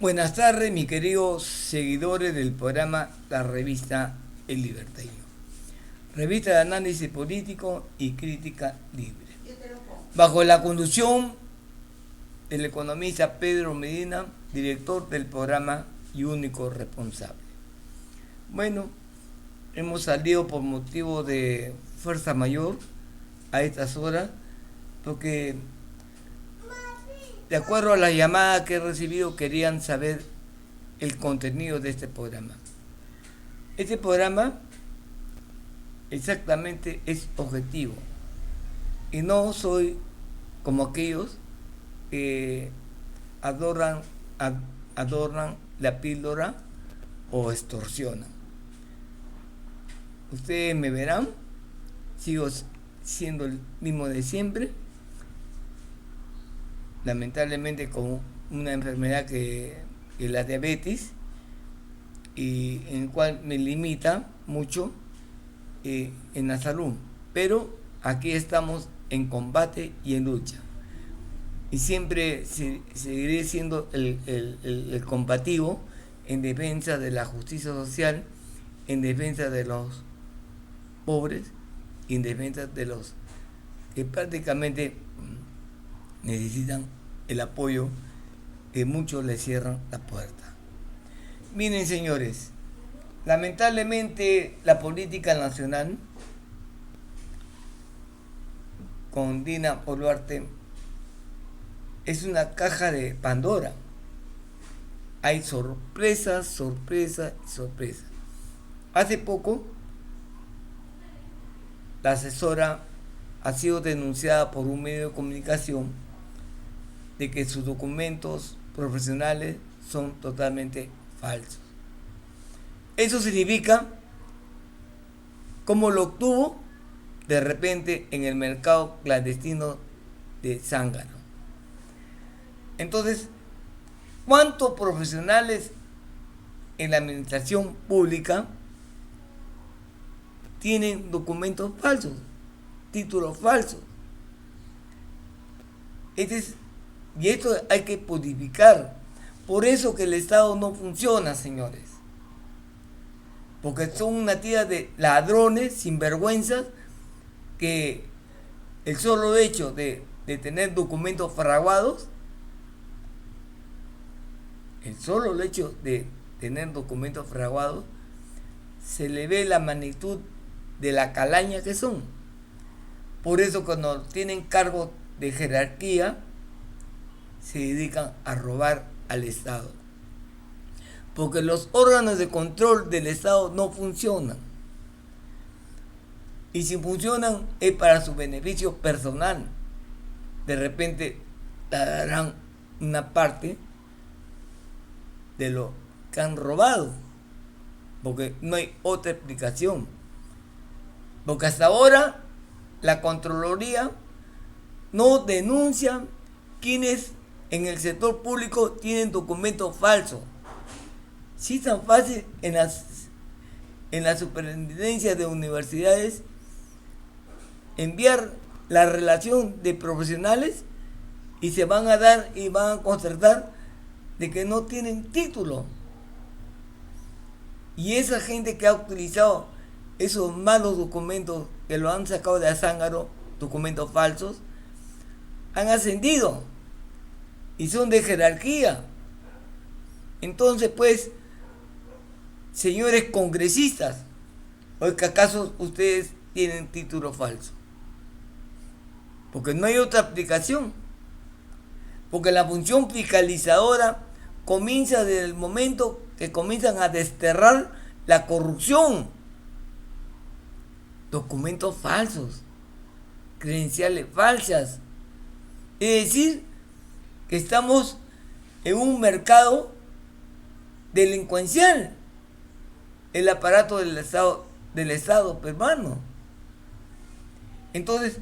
Buenas tardes, mis queridos seguidores del programa La Revista El Libertario. Revista de análisis político y crítica libre. Bajo la conducción del economista Pedro Medina, director del programa y único responsable. Bueno, hemos salido por motivo de fuerza mayor a estas horas, porque de acuerdo a las llamadas que he recibido, querían saber el contenido de este programa. Este programa exactamente es objetivo y no soy como aquellos que adornan la píldora o extorsionan. Ustedes me verán, sigo siendo el mismo de siempre, lamentablemente con una enfermedad que es la diabetes, y en el cual me limita mucho en la salud, pero aquí estamos en combate y en lucha, y siempre seguiré siendo el combativo en defensa de la justicia social, en defensa de los pobres y en defensa de los que prácticamente necesitan el apoyo, que muchos le cierran la puerta. Miren, señores, lamentablemente la política nacional con Dina Boluarte es una caja de Pandora. Hay sorpresas, sorpresas y sorpresas. Hace poco la asesora ha sido denunciada por un medio de comunicación de que sus documentos profesionales son totalmente falsos. Eso significa cómo lo obtuvo de repente en el mercado clandestino de Zángano. Entonces, ¿cuántos profesionales en la administración pública tienen documentos falsos, títulos falsos? Y esto hay que purificar. Por eso que el Estado no funciona, señores. Porque son una tira de ladrones, sinvergüenzas, que el solo hecho de tener documentos fraguados, se le ve la magnitud de la calaña que son. Por eso cuando tienen cargos de jerarquía, se dedican a robar al Estado. Porque los órganos de control del Estado no funcionan. Y si funcionan es para su beneficio personal. De repente darán una parte de lo que han robado. Porque no hay otra explicación. Porque hasta ahora la Contraloría no denuncia quienes en el sector público tienen documentos falsos. Sí es tan fácil en la superintendencia de universidades enviar la relación de profesionales y se van a dar y van a constatar de que no tienen título. Y esa gente que ha utilizado esos malos documentos que lo han sacado de Azángaro, documentos falsos, han ascendido y son de jerarquía. Entonces, pues, señores congresistas, ¿o que acaso ustedes tienen título falso? Porque no hay otra aplicación. Porque la función fiscalizadora comienza desde el momento que comienzan a desterrar la corrupción. Documentos falsos, credenciales falsas. Es decir, que estamos en un mercado delincuencial, el aparato del Estado peruano. Entonces,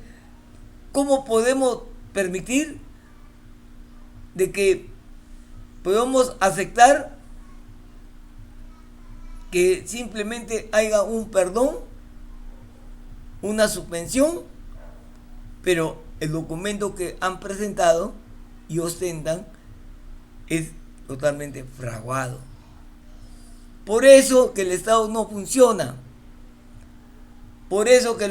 ¿cómo podemos permitir de que podamos aceptar que simplemente haya un perdón, una suspensión, pero el documento que han presentado y ostentan es totalmente fraguado. Por eso que el Estado no funciona. Por eso que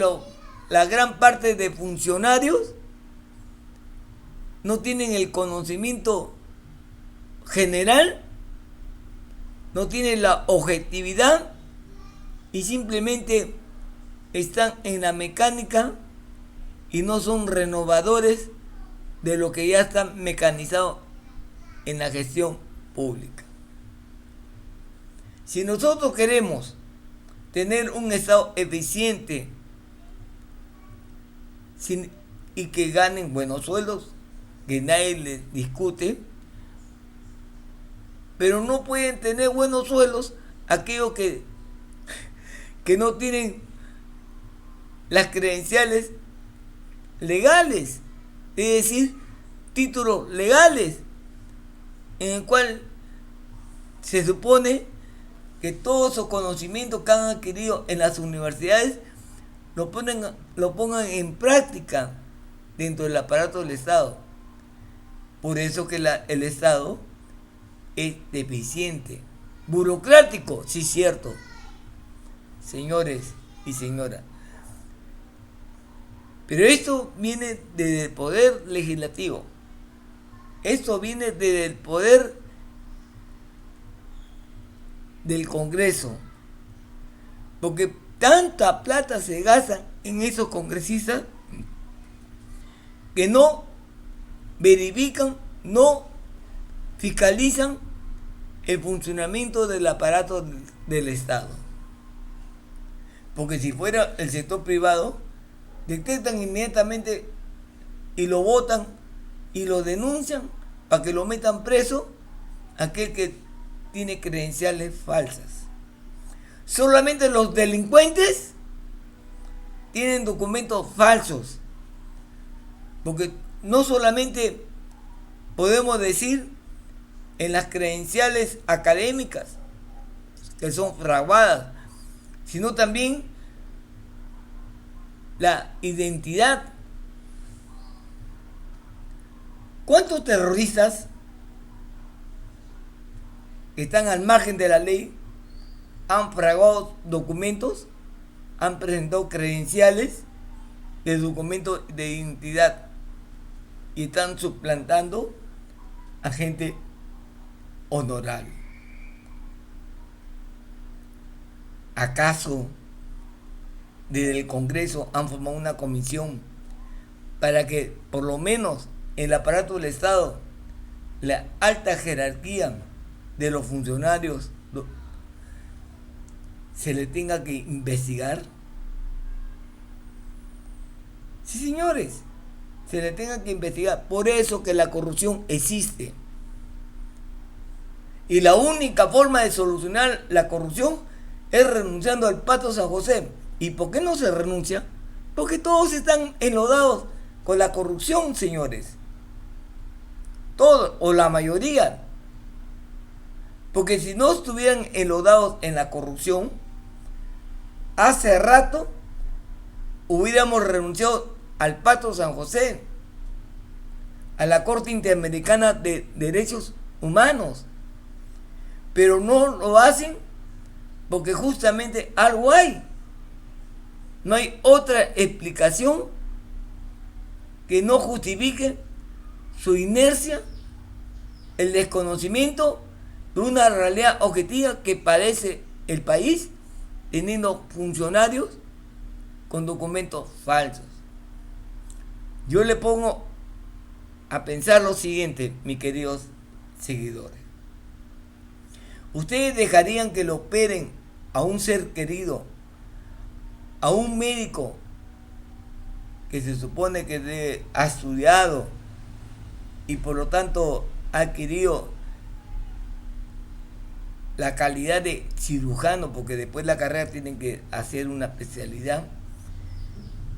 la gran parte de funcionarios no tienen el conocimiento general, no tienen la objetividad y simplemente están en la mecánica y no son renovadores de lo que ya está mecanizado en la gestión pública. Si nosotros queremos tener un Estado eficiente y que ganen buenos sueldos, que nadie les discute, pero no pueden tener buenos sueldos aquellos que no tienen las credenciales legales, es decir, títulos legales, en el cual se supone que todos esos conocimientos que han adquirido en las universidades lo pongan en práctica dentro del aparato del Estado. Por eso que el Estado es deficiente, burocrático, sí, cierto, señores y señoras. Pero esto viene desde el poder legislativo, esto viene desde el poder del Congreso, porque tanta plata se gasta en esos congresistas que no verifican, no fiscalizan el funcionamiento del aparato del Estado. Porque si fuera el sector privado, detectan inmediatamente y lo votan y lo denuncian para que lo metan preso aquel que tiene credenciales falsas. Solamente los delincuentes tienen documentos falsos, porque no solamente podemos decir en las credenciales académicas que son fraguadas, sino también la identidad. ¿Cuántos terroristas que están al margen de la ley han fraguado documentos, han presentado credenciales de documentos de identidad y están suplantando a gente honorable? ¿Acaso desde el Congreso han formado una comisión para que por lo menos el aparato del Estado, la alta jerarquía de los funcionarios, se le tenga que investigar? Sí, señores, se le tenga que investigar. Por eso que la corrupción existe. Y la única forma de solucionar la corrupción es renunciando al Pato San José. ¿Y por qué no se renuncia? Porque todos están enlodados con la corrupción, señores. Todos, o la mayoría. Porque si no estuvieran enlodados en la corrupción, hace rato hubiéramos renunciado al Pato San José, a la Corte Interamericana de Derechos Humanos. Pero no lo hacen porque justamente algo hay. No hay otra explicación que no justifique su inercia, el desconocimiento de una realidad objetiva que padece el país, teniendo funcionarios con documentos falsos. Yo le pongo a pensar lo siguiente, mis queridos seguidores. ¿Ustedes dejarían que lo operen a un ser querido, a un médico que se supone que ha estudiado y por lo tanto ha adquirido la calidad de cirujano, porque después de la carrera tienen que hacer una especialidad,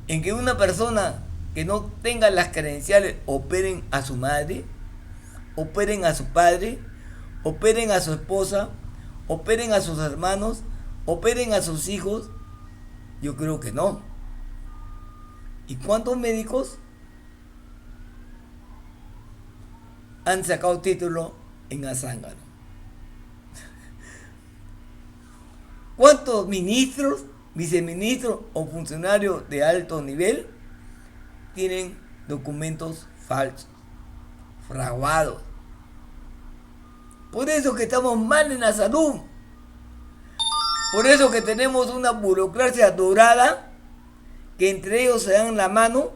en que una persona que no tenga las credenciales operen a su madre, operen a su padre, operen a su esposa, operen a sus hermanos, operen a sus hijos? Yo creo que no. ¿Y cuántos médicos han sacado título en Azángaro. ¿Cuántos ministros, viceministros o funcionarios de alto nivel tienen documentos falsos, fraguados? Por eso que estamos mal en la salud. Por eso que tenemos una burocracia dorada que entre ellos se dan la mano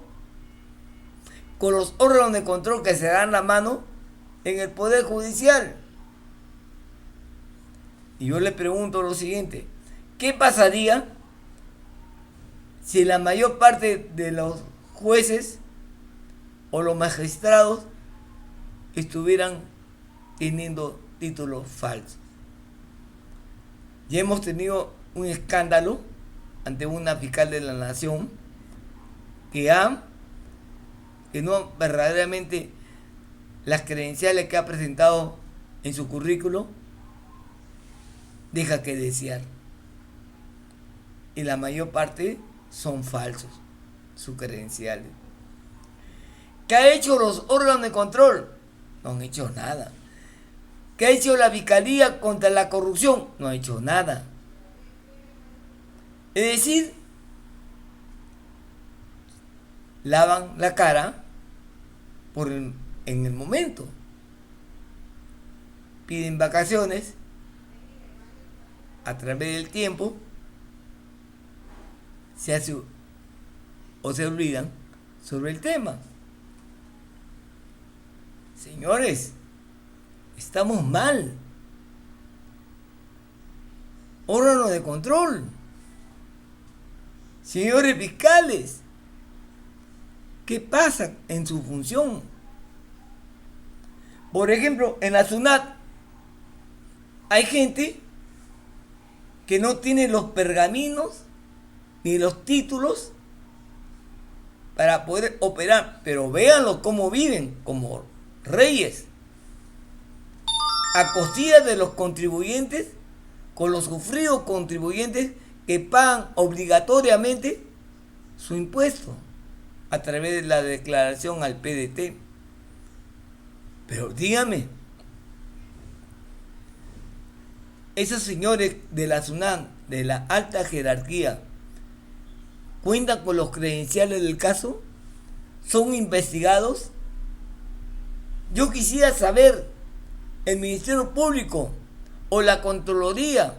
con los órganos de control que se dan la mano en el Poder Judicial. Y yo le pregunto lo siguiente: ¿qué pasaría si la mayor parte de los jueces o los magistrados estuvieran teniendo títulos falsos? Ya hemos tenido un escándalo ante una fiscal de la nación que no verdaderamente las credenciales que ha presentado en su currículo deja que desear, y la mayor parte son falsos sus credenciales. ¿Qué ha hecho los órganos de control? No han hecho nada. ¿Qué ha hecho la Fiscalía contra la corrupción? No ha hecho nada. Es decir, lavan la cara en el momento. Piden vacaciones a través del tiempo, se hace o se olvidan sobre el tema. Señores, estamos mal. Órganos de control, señores fiscales, ¿qué pasa en su función? Por ejemplo, en la SUNAT hay gente que no tiene los pergaminos ni los títulos para poder operar, pero véanlo cómo viven, como reyes, a costillas de los contribuyentes, con los sufridos contribuyentes que pagan obligatoriamente su impuesto a través de la declaración al PDT. Pero dígame, esos señores de la SUNAT, de la alta jerarquía, ¿cuentan con los credenciales del caso? ¿Son investigados? Yo quisiera saber, el Ministerio Público o la Contraloría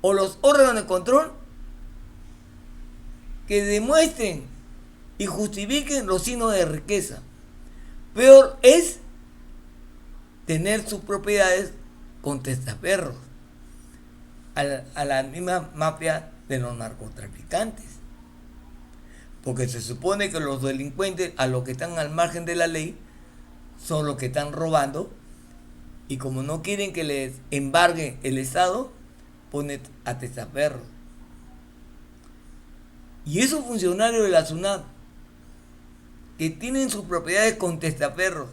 o los órganos de control que demuestren y justifiquen los signos de riqueza. Peor es tener sus propiedades con testaferros a la misma mafia de los narcotraficantes. Porque se supone que los delincuentes, a los que están al margen de la ley, son los que están robando, y como no quieren que les embargue el Estado, ponen a testaferros. Y esos funcionarios de la SUNAT que tienen sus propiedades con testaferros,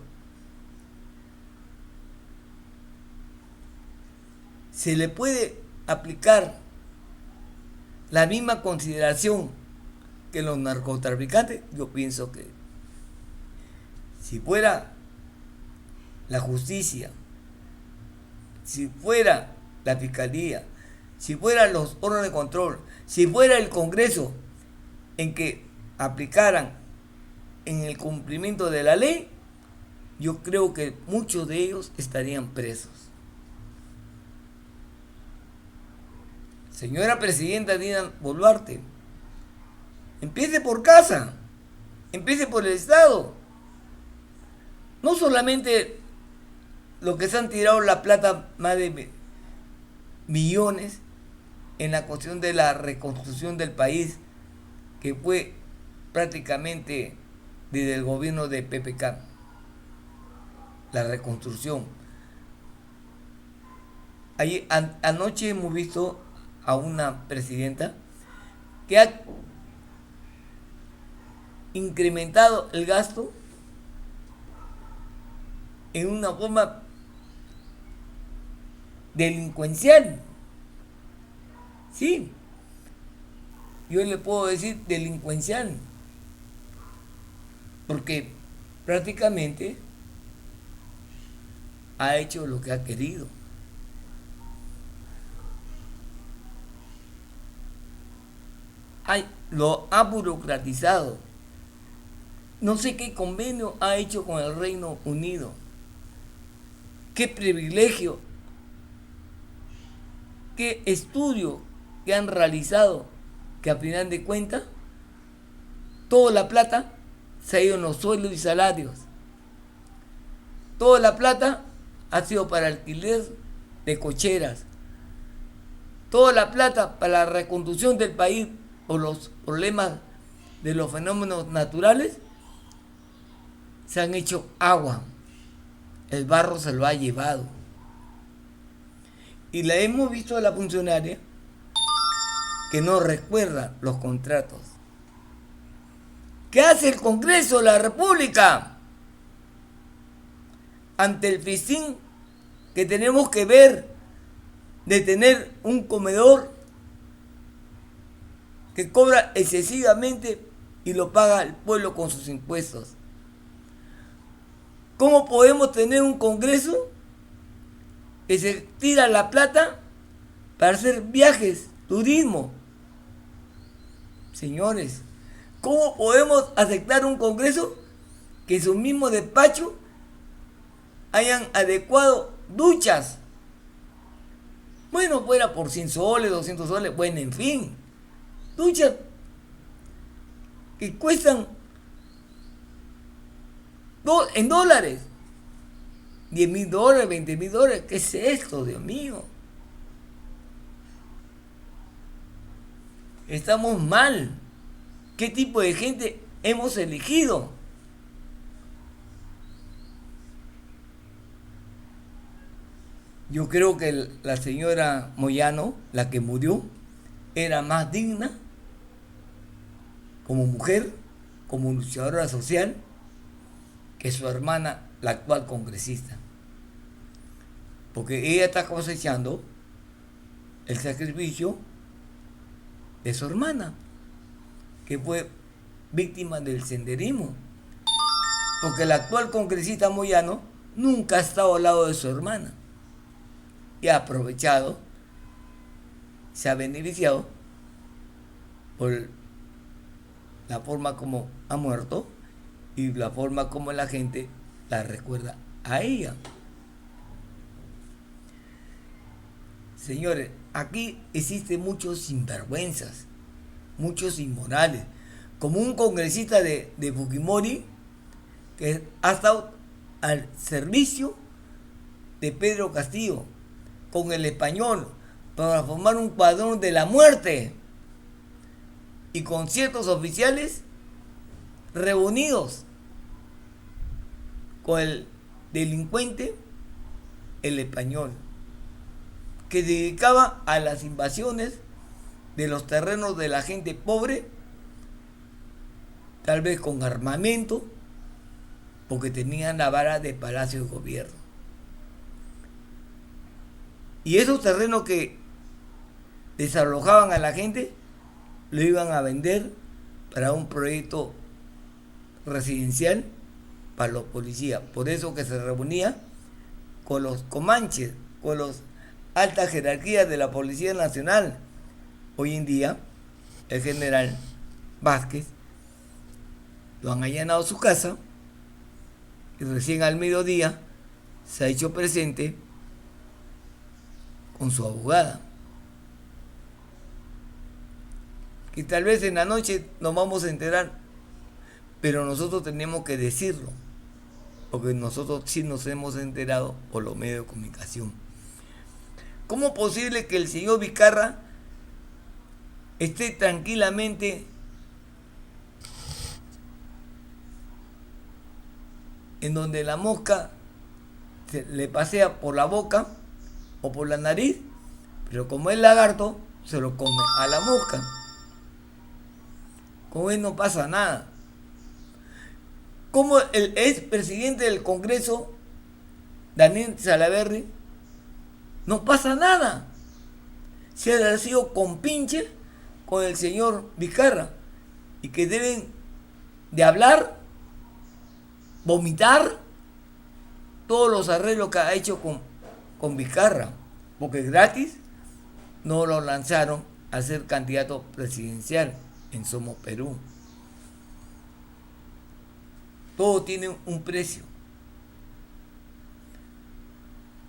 ¿se le puede aplicar la misma consideración que los narcotraficantes? Yo pienso que si fuera la justicia, si fuera la fiscalía, si fueran los órganos de control, si fuera el Congreso en que aplicaran en el cumplimiento de la ley, yo creo que muchos de ellos estarían presos. Señora Presidenta Dina Boluarte, empiece por casa, empiece por el Estado. No solamente los que se han tirado la plata, más de millones, en la cuestión de la reconstrucción del país, que fue prácticamente desde el gobierno de PPK, la reconstrucción. Anoche hemos visto a una presidenta que ha incrementado el gasto en una forma delincuencial. Sí, yo le puedo decir delincuencial, porque prácticamente ha hecho lo que ha querido. Lo ha burocratizado. No sé qué convenio ha hecho con el Reino Unido. Qué privilegio, qué estudio que han realizado, que a final de cuentas toda la plata se ha ido en los sueldos y salarios. Toda la plata ha sido para alquiler de cocheras. Toda la plata para la reconstrucción del país por los problemas de los fenómenos naturales se han hecho agua. El barro se lo ha llevado. Y la hemos visto a la funcionaria que no recuerda los contratos. ¿Qué hace el Congreso de la República ante el festín que tenemos que ver de tener un comedor que cobra excesivamente y lo paga el pueblo con sus impuestos? ¿Cómo podemos tener un Congreso que se tira la plata para hacer viajes, turismo? Señores, ¿cómo podemos aceptar un Congreso que en su mismo despacho hayan adecuado duchas? Bueno, fuera por 100 soles, 200 soles, bueno, en fin, duchas que cuestan en dólares, $10,000, $20,000. ¿Qué es esto, Dios mío? Estamos mal. ¿Qué tipo de gente hemos elegido? Yo creo que la señora Moyano, la que murió, era más digna como mujer, como luchadora social, que su hermana, la actual congresista. Porque ella está cosechando el sacrificio de su hermana, que fue víctima del senderismo. Porque la actual congresista Moyano nunca ha estado al lado de su hermana. Y ha aprovechado, se ha beneficiado por la forma como ha muerto y la forma como la gente la recuerda a ella. Señores, aquí existen muchos sinvergüenzas, muchos inmorales, como un congresista de Fujimori que ha estado al servicio de Pedro Castillo con el español para formar un cuadrón de la muerte y con ciertos oficiales reunidos con el delincuente, el español, que se dedicaba a las invasiones de los terrenos de la gente pobre, tal vez con armamento, porque tenían la vara de Palacio de Gobierno. Y esos terrenos que desalojaban a la gente, lo iban a vender para un proyecto residencial para los policías. Por eso que se reunía con los comanches, con las altas jerarquías de la Policía Nacional. Hoy en día, el general Vázquez lo han allanado su casa y recién al mediodía se ha hecho presente con su abogada. Y tal vez en la noche nos vamos a enterar, pero nosotros tenemos que decirlo, porque nosotros sí nos hemos enterado por los medios de comunicación. ¿Cómo es posible que el señor Vizcarra esté tranquilamente en donde la mosca le pasea por la boca o por la nariz, pero como es lagarto, se lo come a la mosca? Con él no pasa nada. Como el ex presidente del Congreso, Daniel Salaverry, no pasa nada. Se ha sido compinche con el señor Vizcarra y que deben de hablar, vomitar todos los arreglos que ha hecho con Vizcarra, porque gratis no lo lanzaron a ser candidato presidencial en Somos Perú. Todo tiene un precio.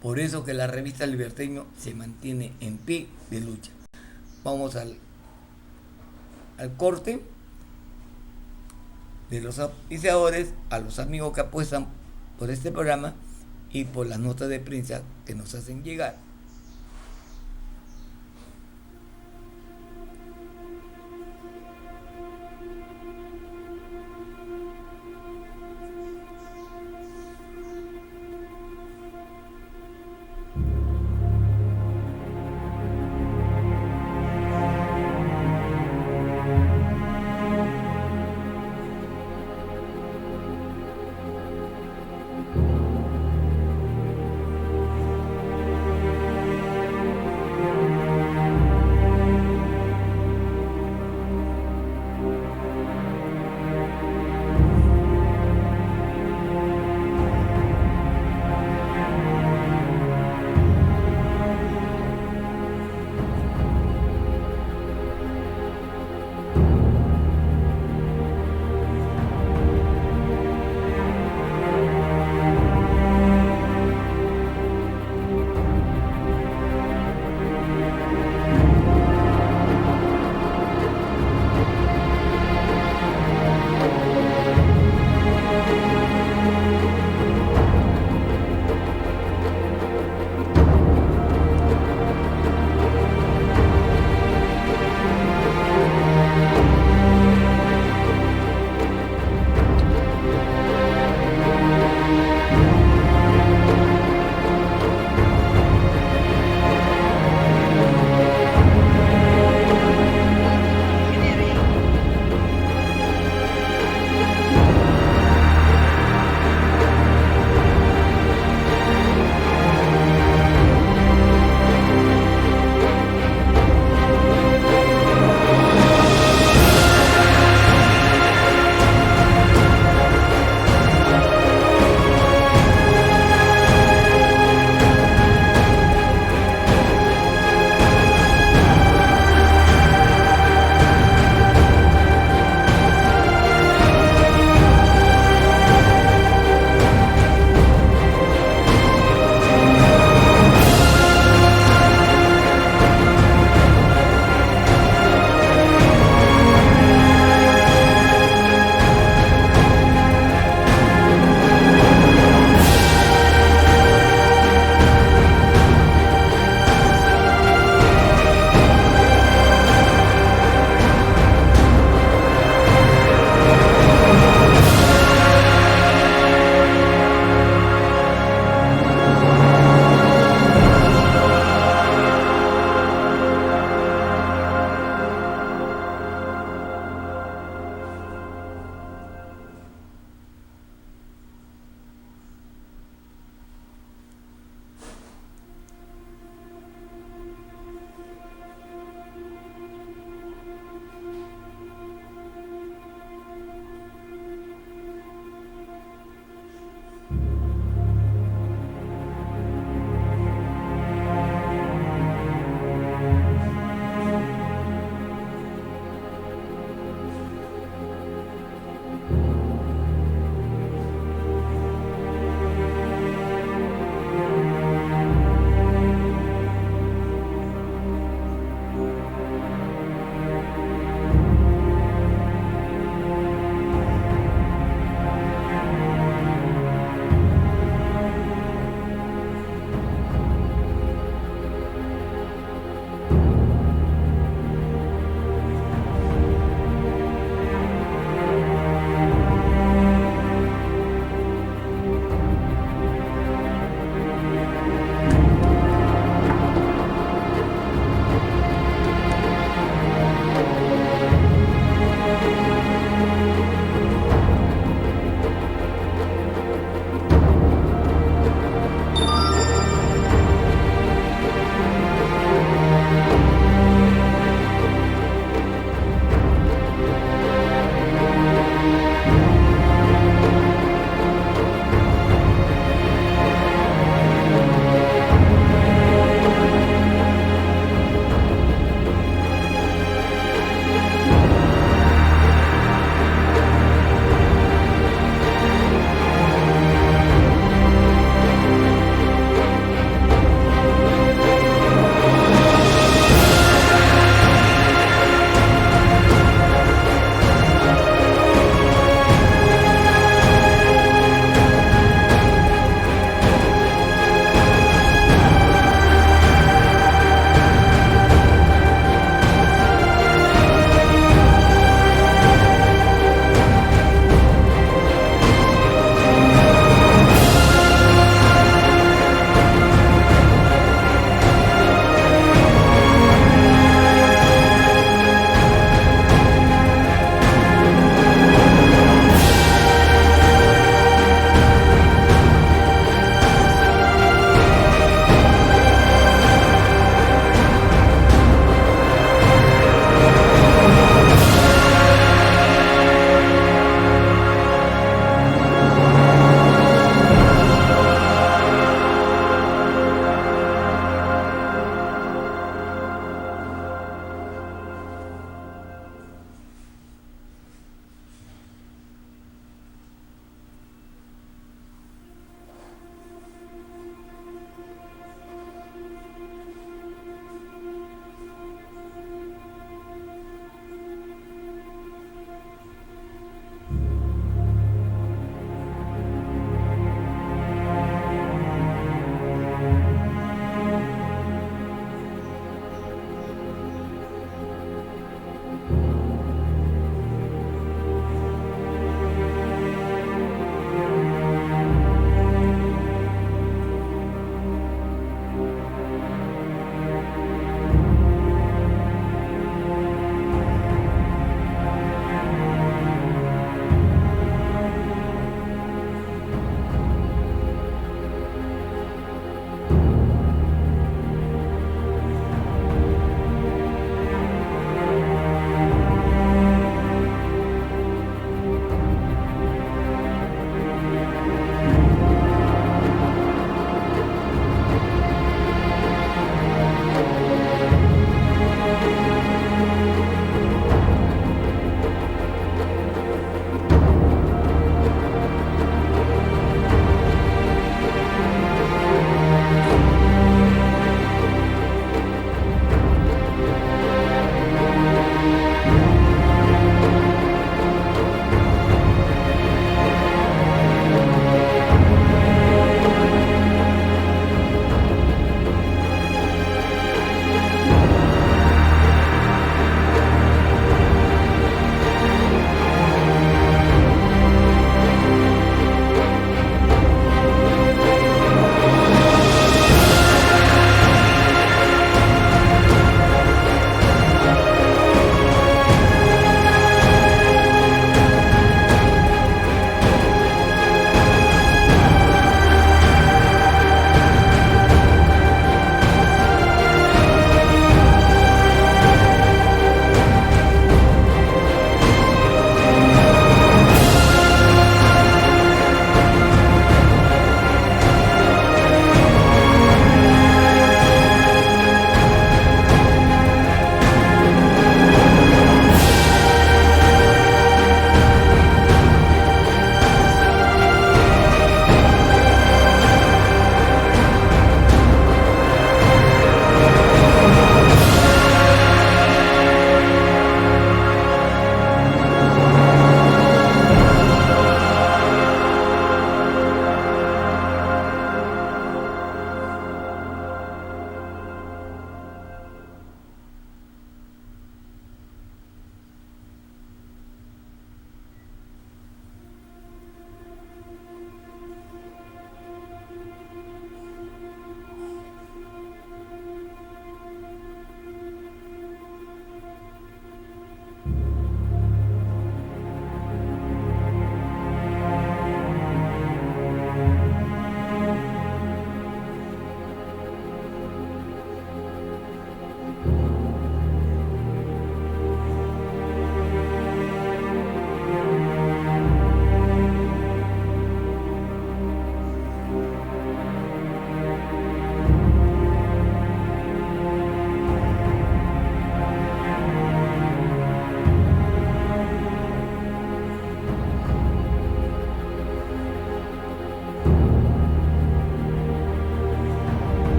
Por eso que la revista Liberteño se mantiene en pie de lucha. Vamos al corte de los auspiciadores, a los amigos que apuestan por este programa y por las notas de prensa que nos hacen llegar.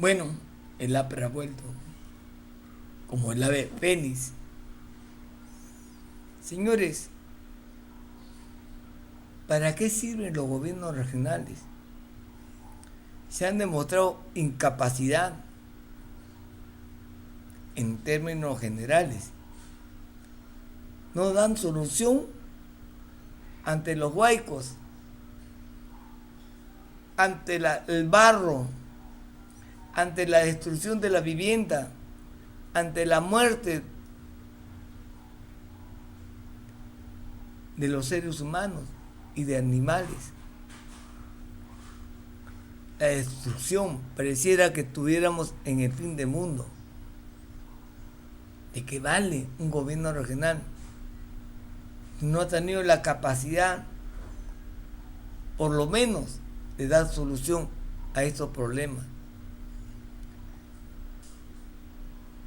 Bueno, el APRA ha vuelto, como el ave fénix. Señores, ¿para qué sirven los gobiernos regionales? Se han demostrado incapacidad en términos generales. No dan solución ante los huaicos, ante el barro, ante la destrucción de la vivienda, ante la muerte de los seres humanos y de animales. La destrucción, pareciera que estuviéramos en el fin del mundo. ¿De qué vale un gobierno regional? No ha tenido la capacidad, por lo menos, de dar solución a estos problemas.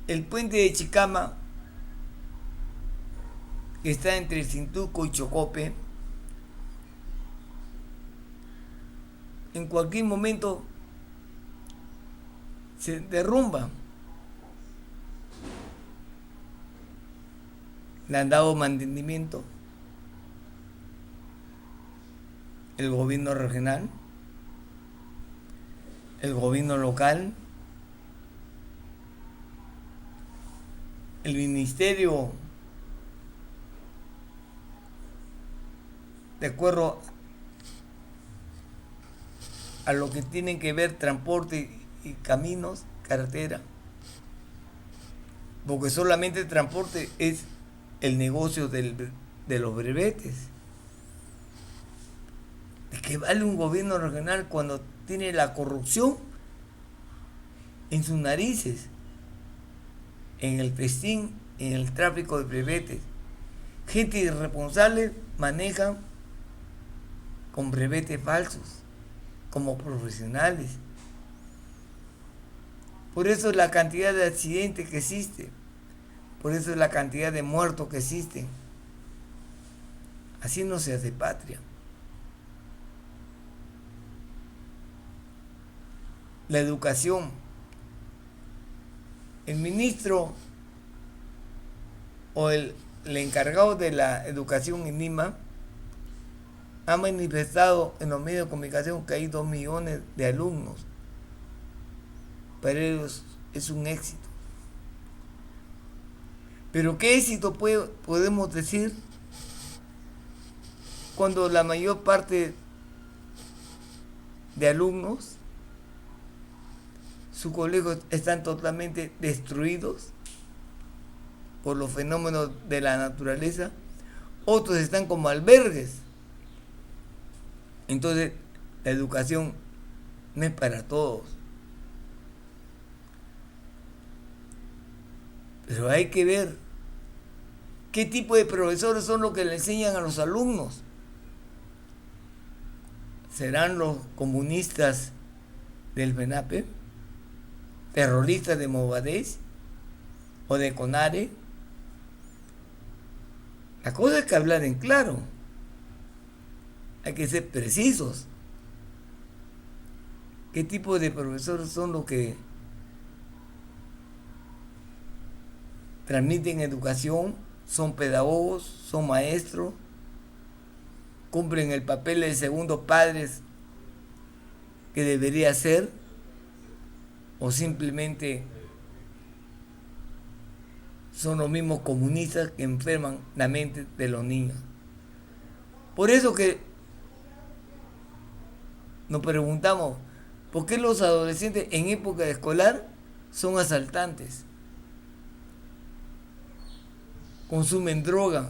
El puente de Chicama, que está entre Cintuco y Chocope, en cualquier momento se derrumba. Le han dado mantenimiento el gobierno regional, el gobierno local, el ministerio, de acuerdo a lo que tienen que ver transporte y caminos, carretera, porque solamente el transporte es el negocio de los brevetes. ¿De qué vale un gobierno regional cuando tiene la corrupción en sus narices, en el festín, en el tráfico de brevetes? Gente irresponsable maneja con brevetes falsos como profesionales. Por eso es la cantidad de accidentes que existe, por eso es la cantidad de muertos que existen. Así no se hace patria. La educación. El ministro o el encargado de la educación en Lima ha manifestado en los medios de comunicación que hay 2 millones de alumnos. Para ellos es un éxito. Pero ¿qué éxito podemos decir cuando la mayor parte de alumnos, sus colegios están totalmente destruidos por los fenómenos de la naturaleza? Otros están como albergues. Entonces, la educación no es para todos. Pero hay que ver qué tipo de profesores son los que le enseñan a los alumnos. ¿Serán los comunistas del FENAPE? ¿Terroristas de Movadez? ¿O de CONARE? La cosa es que hablar en claro. Hay que ser precisos. ¿Qué tipo de profesores son los que transmiten educación? ¿Son pedagogos? ¿Son maestros? ¿Cumplen el papel de segundos padres que debería ser? ¿O simplemente son los mismos comunistas que enferman la mente de los niños? Por eso que nos preguntamos, ¿por qué los adolescentes en época escolar son asaltantes? Consumen droga.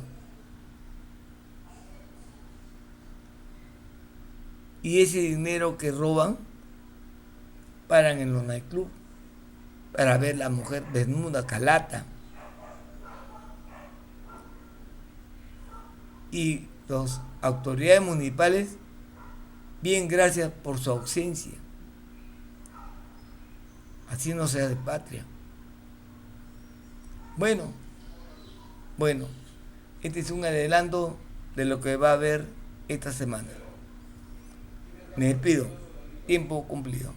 Y ese dinero que roban, paran en los nightclubs para ver a la mujer desnuda, calata. Y las autoridades municipales, bien, gracias por su ausencia. Así no se hace patria. Bueno, este es un adelanto de lo que va a haber esta semana. Me despido. Tiempo cumplido.